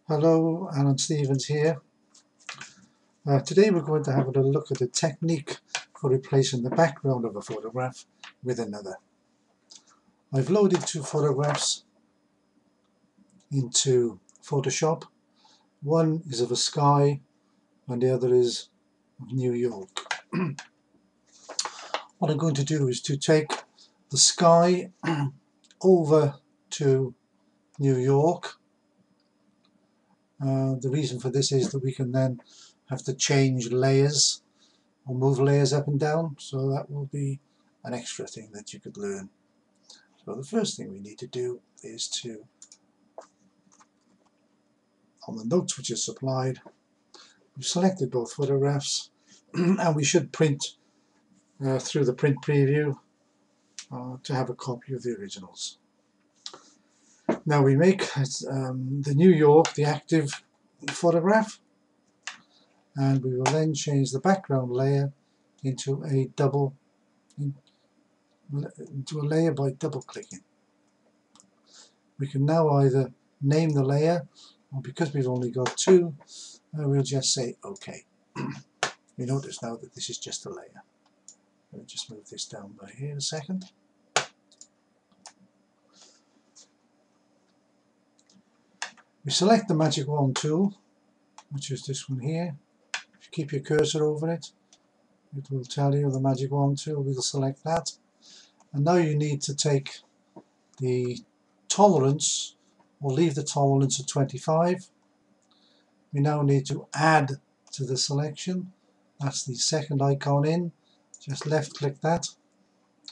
Hello, Alan Stevens here. Today we're going to have a little look at the technique for replacing the background of a photograph with another. I've loaded two photographs into Photoshop. One is of a sky and the other is of New York. What I'm going to do is to take the sky over to New York. The reason for this is that we can then have to change layers or move layers up and down, so that will be an extra thing that you could learn. So the first thing we need to do is to, on the notes which is supplied, we've selected both photographs and we should print through the print preview to have a copy of the originals. Now we make the New York the active photograph, and we will then change the background layer into a layer by double clicking. We can now either name the layer, or because we've only got two, we'll just say OK. You notice now that this is just a layer. Let me just move this down by here a second. We select the magic wand tool, which is this one here. If you keep your cursor over it, it will tell you the magic wand tool. We'll select that. And now you need to take the tolerance, or leave the tolerance at 25. We now need to add to the selection. That's the second icon in. Just left click that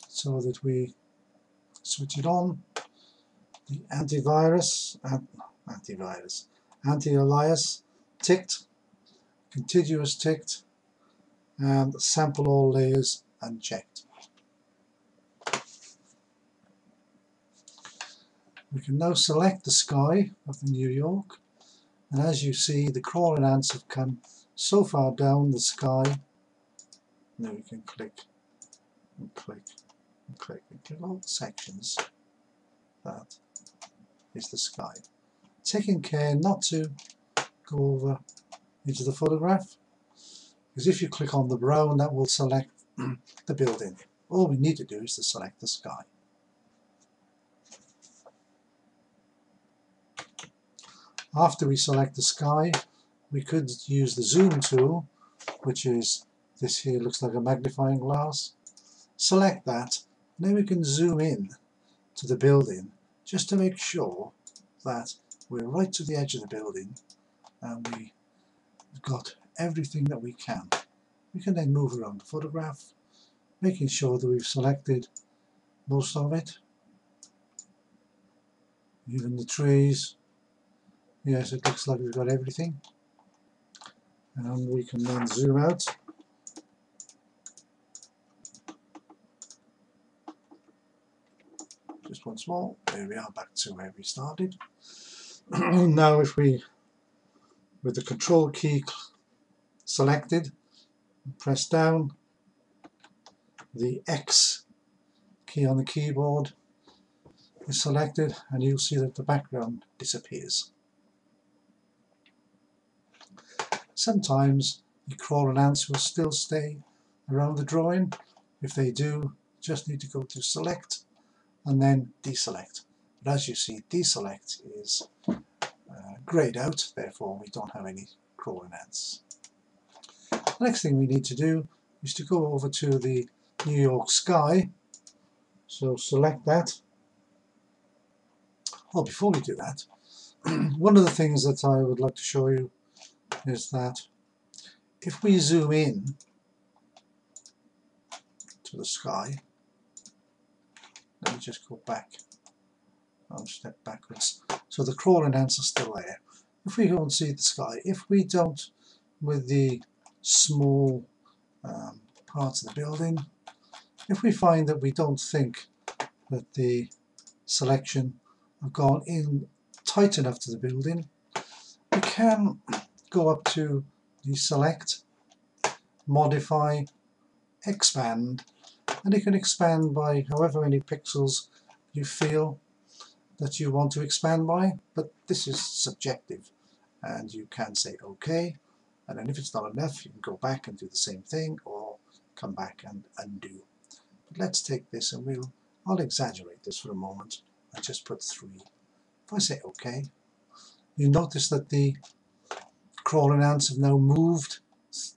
so that we switch it on. The anti-alias ticked, contiguous ticked, and sample all layers unchecked. We can now select the sky of the New York, and as you see, the crawling ants have come so far down the sky. Now we can click and click and click and click all the sections. That is the sky. Taking care not to go over into the photograph, because if you click on the brown, that will select the building. All we need to do is to select the sky. After we select the sky, we could use the zoom tool, which is this here, looks like a magnifying glass. Select that, and then we can zoom in to the building just to make sure that we're right to the edge of the building and we've got everything that we can. We can then move around the photograph, making sure that we've selected most of it, even the trees. Yes, it looks like we've got everything, and we can then zoom out. Just once more, there we are, back to where we started. Now if we, with the control key selected, press down, the X key on the keyboard is selected, and you'll see that the background disappears. Sometimes the crawling ants will still stay around the drawing. If they do, just need to go to select and then deselect. But as you see, deselect is grayed out, therefore we don't have any crawling ants. The next thing we need to do is to go over to the New York sky. So select that. Well, before we do that, one of the things that I would like to show you is that if we zoom in to the sky, let me just go back, I'll step backwards, so the crawling ants are still there. If we go and see the sky, if we don't, with the small parts of the building, if we find that we don't think that the selection have gone in tight enough to the building, we can go up to the select, modify, expand, and you can expand by however many pixels you feel that you want to expand by, but this is subjective. and you can say OK, and then if it's not enough you can go back and do the same thing, or come back and undo. But let's take this and I'll exaggerate this for a moment and just put 3. If I say OK, you notice that the crawling ants have now moved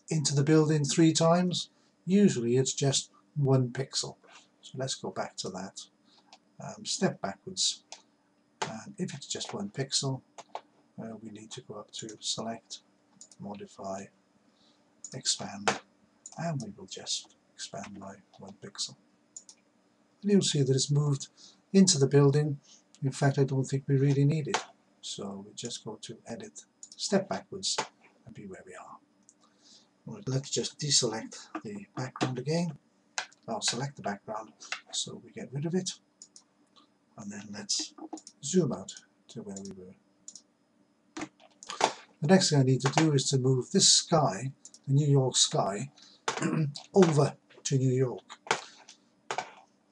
into the building 3 times. Usually it's just 1 pixel. So let's go back to that. Step backwards, and if it's just 1 pixel, we need to go up to select, modify, expand, and we will just expand by 1 pixel. And you'll see that it's moved into the building. In fact, I don't think we really need it. So we just go to edit, step backwards, and be where we are. Right, let's just deselect the background again. I'll select the background so we get rid of it. And then let's zoom out to where we were. The next thing I need to do is to move this sky, the New York sky, over to New York.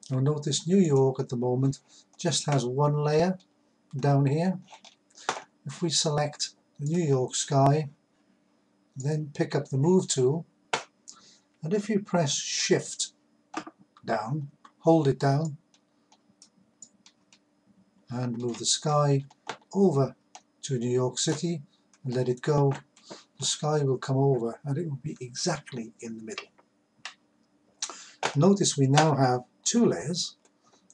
Now notice New York at the moment just has 1 layer down here. If we select the New York sky, then pick up the move tool, and if you press shift down, hold it down, and move the sky over to New York City and let it go, the sky will come over and it will be exactly in the middle. Notice we now have 2 layers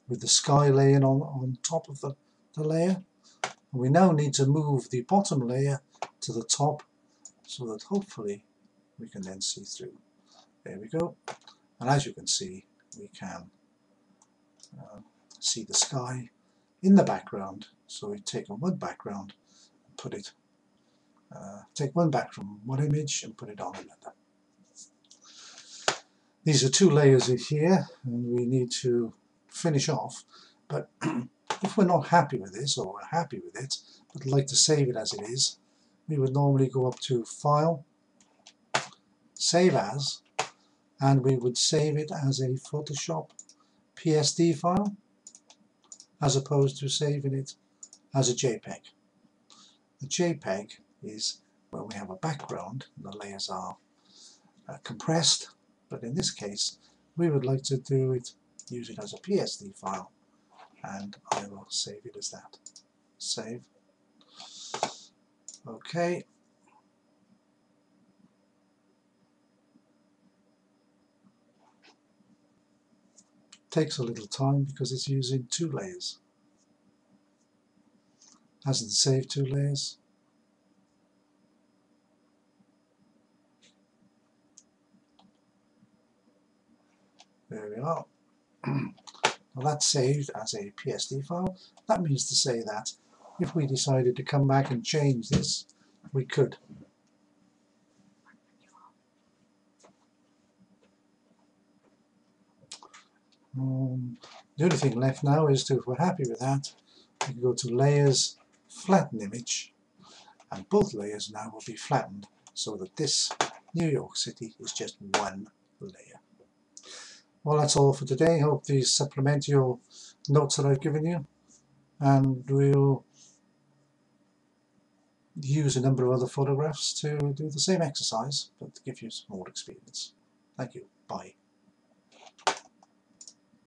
with the sky laying on top of the layer. And we now need to move the bottom layer to the top so that hopefully we can then see through. There we go. And as you can see, we can see the sky in the background. So we've taken 1 background and put it, take 1 back from 1 image and put it on another. These are 2 layers in here, and we need to finish off. But if we're not happy with this, or we're happy with it, but like to save it as it is, we would normally go up to File, Save As, and we would save it as a Photoshop PSD file, as opposed to saving it as a JPEG. The JPEG is where we have a background and the layers are compressed, but in this case we would like to use it as a PSD file, and I will save it as that. Save. OK. Takes a little time because it's using 2 layers. Hasn't saved 2 layers. There we are. Well, that's saved as a PSD file. That means to say that if we decided to come back and change this, we could. The only thing left now is to, if we're happy with that, we can go to Layers, Flatten Image, and both layers now will be flattened so that this New York City is just 1 layer. Well, that's all for today. Hope these supplement your notes that I've given you, and we'll use a number of other photographs to do the same exercise, but to give you some more experience. Thank you. Bye.